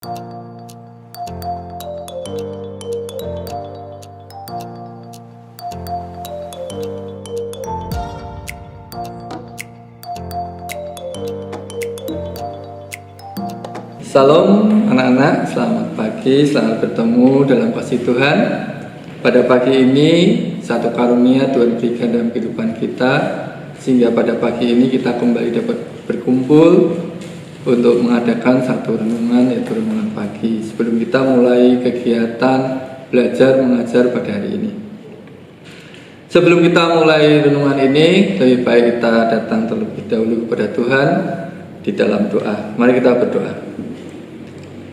Salam anak-anak, selamat pagi, selamat bertemu dalam kasih Tuhan. Pada pagi ini, satu karunia Tuhan berikan dalam kehidupan kita, sehingga pada pagi ini kita kembali dapat berkumpul untuk mengadakan satu renungan, yaitu renungan pagi. Sebelum kita mulai kegiatan belajar mengajar pada hari ini. Sebelum kita mulai renungan ini, lebih baik kita datang terlebih dahulu kepada Tuhan di dalam doa. Mari kita berdoa.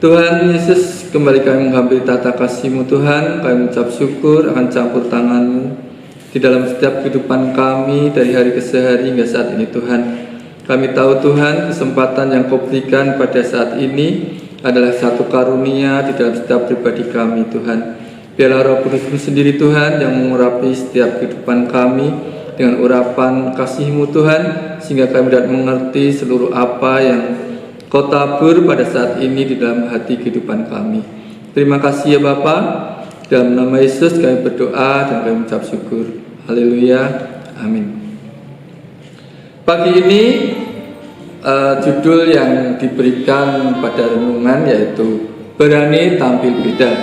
Tuhan Yesus, kembali kami menghampiri tata kasih-Mu Tuhan. Kami mengucap syukur akan campur tangan-Mu di dalam setiap kehidupan kami dari hari ke hari hingga saat ini Tuhan. Kami tahu Tuhan, kesempatan yang Kau berikan pada saat ini adalah satu karunia di dalam setiap pribadi kami Tuhan. Biarlah Roh Kudus-Mu sendiri Tuhan yang mengurapi setiap kehidupan kami dengan urapan kasih-Mu Tuhan, sehingga kami dapat mengerti seluruh apa yang Kau tabur pada saat ini di dalam hati kehidupan kami. Terima kasih ya Bapa. Dalam nama Yesus kami berdoa dan kami mengucap syukur. Haleluya. Amin. Pagi ini judul yang diberikan pada renungan yaitu Berani Tampil Beda.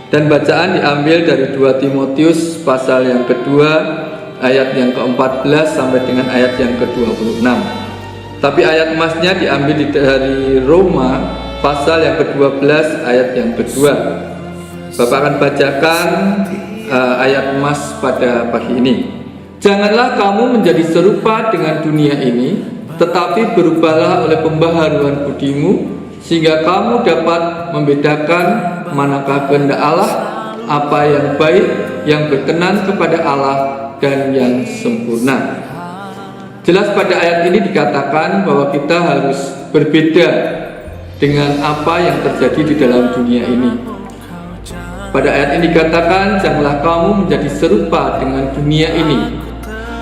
Dan bacaan diambil dari 2 Timotius pasal yang kedua ayat yang ke-14 sampai dengan ayat yang ke-26. Tapi ayat emasnya diambil dari Roma pasal yang ke-12 ayat yang kedua. Bapak akan bacakan ayat emas pada pagi ini. Janganlah kamu menjadi serupa dengan dunia ini, tetapi berubahlah oleh pembaharuan budimu, sehingga kamu dapat membedakan manakah kehendak Allah, apa yang baik, yang berkenan kepada Allah, dan yang sempurna. Jelas pada ayat ini dikatakan bahwa kita harus berbeda dengan apa yang terjadi di dalam dunia ini. Pada ayat ini dikatakan, janganlah kamu menjadi serupa dengan dunia ini.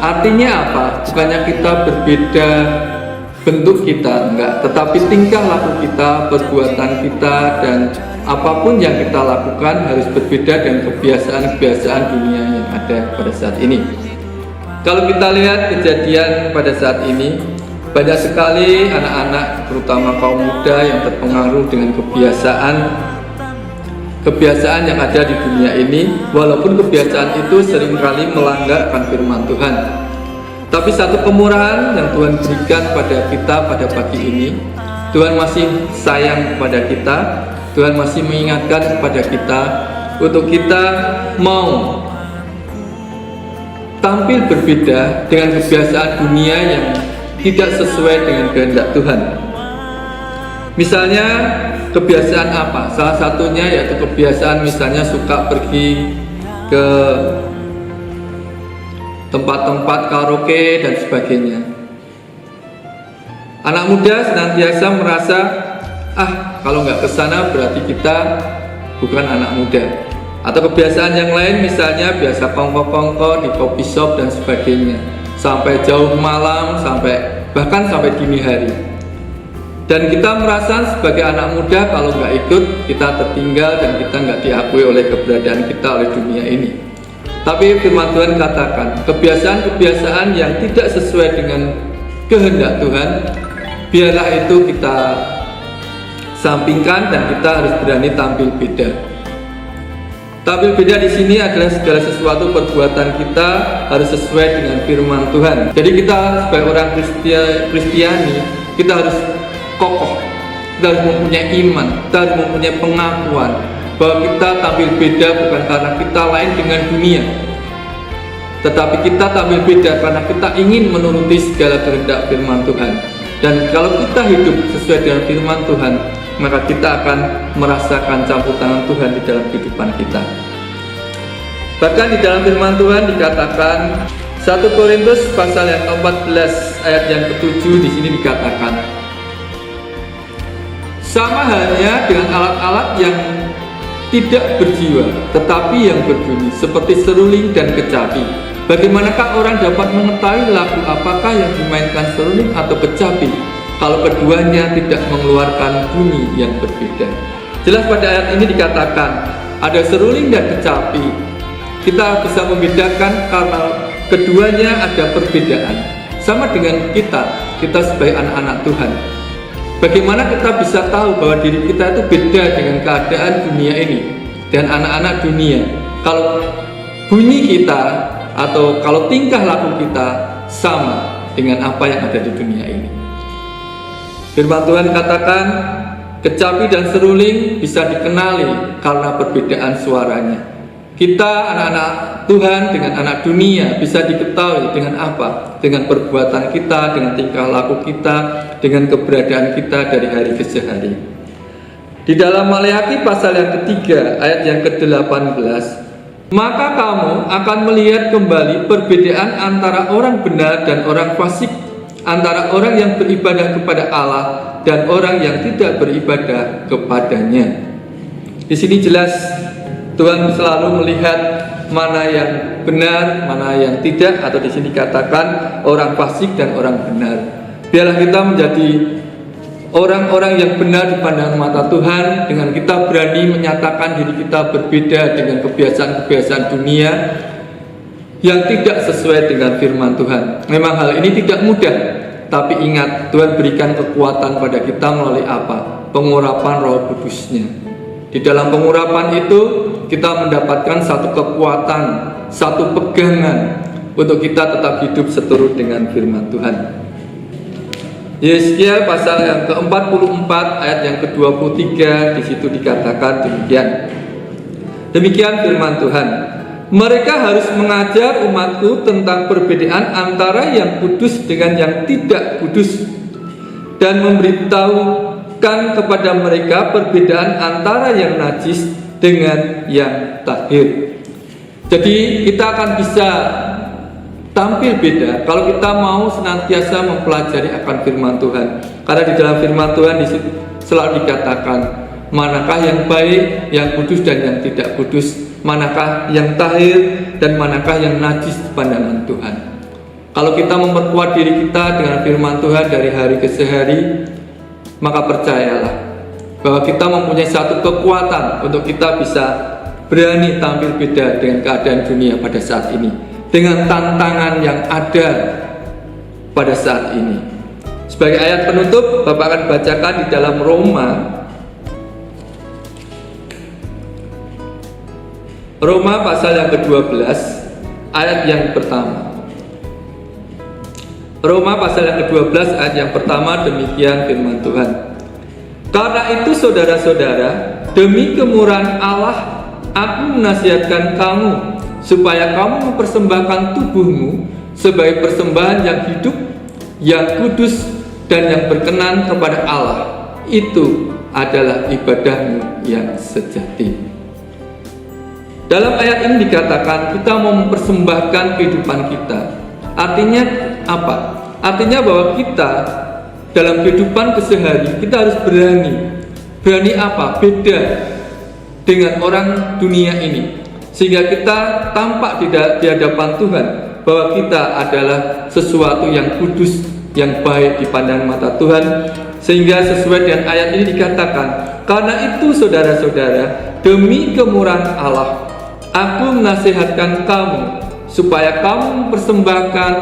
Artinya apa? Bukannya kita berbeda bentuk kita, enggak, tetapi tingkah laku kita, perbuatan kita, dan apapun yang kita lakukan harus berbeda dengan kebiasaan-kebiasaan dunia yang ada pada saat ini. Kalau kita lihat kejadian pada saat ini, banyak sekali anak-anak, terutama kaum muda yang terpengaruh dengan kebiasaan yang ada di dunia ini, walaupun kebiasaan itu seringkali melanggarkan firman Tuhan. Tapi satu kemurahan yang Tuhan berikan pada kita pada pagi ini, Tuhan masih sayang kepada kita, Tuhan masih mengingatkan kepada kita untuk kita mau tampil berbeda dengan kebiasaan dunia yang tidak sesuai dengan kehendak Tuhan. Misalnya kebiasaan apa? Salah satunya yaitu kebiasaan misalnya suka pergi ke tempat-tempat karaoke dan sebagainya. Anak muda senantiasa merasa, kalau nggak ke sana berarti kita bukan anak muda. Atau kebiasaan yang lain misalnya biasa kongko-kongko di coffee shop dan sebagainya, sampai jauh malam, bahkan sampai dini hari. Dan kita merasa sebagai anak muda kalau nggak ikut kita tertinggal dan kita nggak diakui oleh keberadaan kita oleh dunia ini. Tapi firman Tuhan katakan kebiasaan-kebiasaan yang tidak sesuai dengan kehendak Tuhan, biarlah itu kita sampingkan dan kita harus berani tampil beda. Tampil beda di sini adalah segala sesuatu perbuatan kita harus sesuai dengan firman Tuhan. Jadi kita sebagai orang Kristiani, kita harus kokoh, kita harus mempunyai iman, kita harus mempunyai pengakuan bahwa kita tampil beda bukan karena kita lain dengan dunia, tetapi kita tampil beda karena kita ingin menuruti segala kehendak firman Tuhan. Dan kalau kita hidup sesuai dengan firman Tuhan, maka kita akan merasakan campur tangan Tuhan di dalam kehidupan kita. Bahkan di dalam firman Tuhan dikatakan 1 Korintus pasal yang ke-14 ayat yang ke-7 di sini dikatakan, sama halnya dengan alat-alat yang tidak berjiwa tetapi yang berbunyi seperti seruling dan kecapi. Bagaimanakah orang dapat mengetahui lagu apakah yang dimainkan seruling atau kecapi kalau keduanya tidak mengeluarkan bunyi yang berbeda? Jelas pada ayat ini dikatakan ada seruling dan kecapi. Kita bisa membedakan karena keduanya ada perbedaan. Sama dengan kita sebagai anak-anak Tuhan. Bagaimana kita bisa tahu bahwa diri kita itu beda dengan keadaan dunia ini dan anak-anak dunia? Kalau bunyi kita atau kalau tingkah laku kita sama dengan apa yang ada di dunia ini. Firman Tuhan katakan kecapi dan seruling bisa dikenali karena perbedaan suaranya. Kita anak-anak Tuhan dengan anak dunia bisa diketahui dengan apa? Dengan perbuatan kita, dengan tingkah laku kita, dengan keberadaan kita dari hari ke hari. Di dalam Maleakhi pasal yang ketiga ayat yang ke-18, maka kamu akan melihat kembali perbedaan antara orang benar dan orang fasik, antara orang yang beribadah kepada Allah dan orang yang tidak beribadah kepadanya. Di sini jelas Tuhan selalu melihat mana yang benar, mana yang tidak, atau di sini dikatakan orang fasik dan orang benar. Biarlah kita menjadi orang-orang yang benar di pandangan mata Tuhan dengan kita berani menyatakan diri kita berbeda dengan kebiasaan-kebiasaan dunia yang tidak sesuai dengan firman Tuhan. Memang hal ini tidak mudah, tapi ingat, Tuhan berikan kekuatan pada kita melalui apa? Pengurapan Roh Kudus-Nya. Di dalam pengurapan itu kita mendapatkan satu kekuatan, satu pegangan untuk kita tetap hidup seturut dengan firman Tuhan. Yesaya pasal yang ke-44 ayat yang ke-23 di situ dikatakan demikian. Demikian firman Tuhan. Mereka harus mengajar umatku tentang perbedaan antara yang kudus dengan yang tidak kudus, dan memberitahukan kepada mereka perbedaan antara yang najis dengan yang tahir. Jadi kita akan bisa tampil beda kalau kita mau senantiasa mempelajari akan firman Tuhan. Karena di dalam firman Tuhan selalu dikatakan manakah yang baik, yang kudus dan yang tidak kudus, manakah yang tahir dan manakah yang najis di pandangan Tuhan. Kalau kita memperkuat diri kita dengan firman Tuhan dari hari ke hari, maka percayalah bahwa kita mempunyai satu kekuatan untuk kita bisa berani tampil beda dengan keadaan dunia pada saat ini, dengan tantangan yang ada pada saat ini. Sebagai ayat penutup, Bapak akan bacakan di dalam Roma pasal yang ke-12 ayat yang pertama. Roma pasal yang ke-12 ayat yang pertama, demikian firman Tuhan. Karena itu saudara-saudara, demi kemurahan Allah, aku menasihatkan kamu supaya kamu mempersembahkan tubuhmu sebagai persembahan yang hidup, yang kudus, dan yang berkenan kepada Allah. Itu adalah ibadahmu yang sejati. Dalam ayat ini dikatakan kita mau mempersembahkan kehidupan kita. Artinya apa? Artinya bahwa kita dalam kehidupan kesehari kita harus berani. Berani apa? Beda dengan orang dunia ini, sehingga kita tampak di hadapan Tuhan bahwa kita adalah sesuatu yang kudus, yang baik di pandangan mata Tuhan. Sehingga sesuai dengan ayat ini dikatakan, karena itu saudara-saudara, demi kemurahan Allah, aku menasihatkan kamu supaya kamu mempersembahkan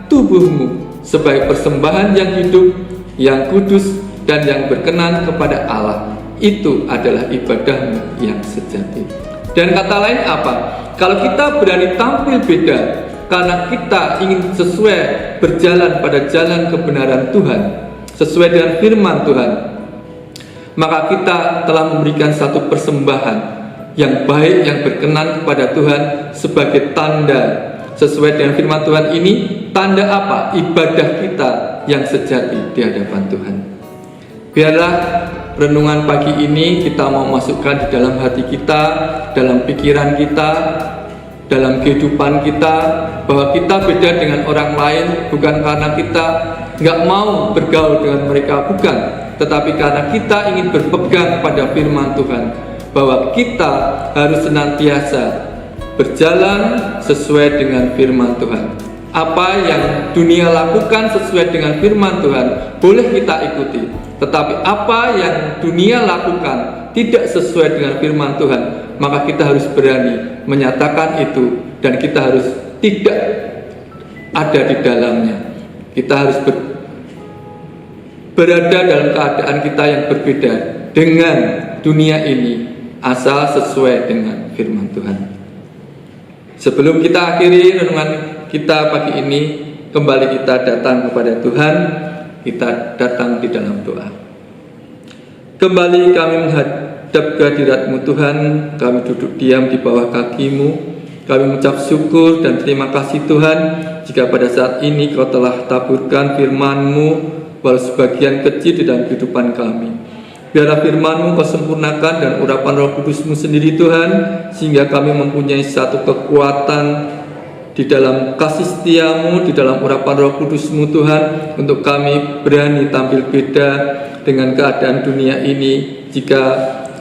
tubuhmu sebagai persembahan yang hidup, yang kudus, dan yang berkenan kepada Allah. Itu adalah ibadahmu yang sejati. Dan kata lain apa? Kalau kita berani tampil beda karena kita ingin sesuai berjalan pada jalan kebenaran Tuhan, sesuai dengan firman Tuhan, maka kita telah memberikan satu persembahan yang baik, yang berkenan kepada Tuhan sebagai tanda. Sesuai dengan firman Tuhan ini, tanda apa? Ibadah kita yang sejati di hadapan Tuhan. Biarlah renungan pagi ini kita mau masukkan di dalam hati kita, dalam pikiran kita, dalam kehidupan kita, bahwa kita beda dengan orang lain bukan karena kita nggak mau bergaul dengan mereka, bukan, tetapi karena kita ingin berpegang pada firman Tuhan, bahwa kita harus senantiasa berjalan sesuai dengan firman Tuhan. Apa yang dunia lakukan sesuai dengan firman Tuhan boleh kita ikuti, tetapi apa yang dunia lakukan tidak sesuai dengan firman Tuhan, maka kita harus berani menyatakan itu, dan kita harus tidak ada di dalamnya. Kita harus berada dalam keadaan kita yang berbeda dengan dunia ini, asal sesuai dengan firman Tuhan. Sebelum kita akhiri renungan kita pagi ini, kembali kita datang kepada Tuhan, kita datang di dalam doa. Kembali kami menghadap kehadirat-Mu Tuhan, kami duduk diam di bawah kaki-Mu, kami mengucap syukur dan terima kasih Tuhan, jika pada saat ini Kau telah taburkan firman-Mu, walau sebagian kecil di dalam kehidupan kami. Biarlah firman-Mu Kau sempurnakan dan urapan Roh Kudus-Mu sendiri Tuhan, sehingga kami mempunyai satu kekuatan di dalam kasih setia-Mu, di dalam urapan Roh Kudus-Mu Tuhan, untuk kami berani tampil beda dengan keadaan dunia ini, jika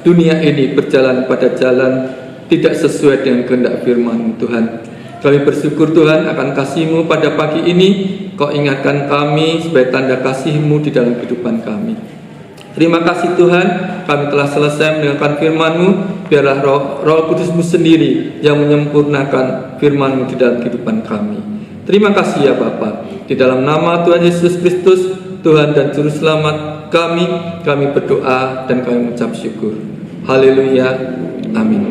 dunia ini berjalan pada jalan tidak sesuai dengan kehendak firman-Mu Tuhan. Kami bersyukur Tuhan akan kasih-Mu pada pagi ini. Kau ingatkan kami sebagai tanda kasih-Mu di dalam kehidupan kami. Terima kasih Tuhan, kami telah selesai mendengarkan firman-Mu. Biarlah Roh Kudus-Mu sendiri yang menyempurnakan firman-Mu di dalam kehidupan kami. Terima kasih ya Bapa. Di dalam nama Tuhan Yesus Kristus, Tuhan dan Juru Selamat kami berdoa dan kami mengucap syukur. Haleluya, amin.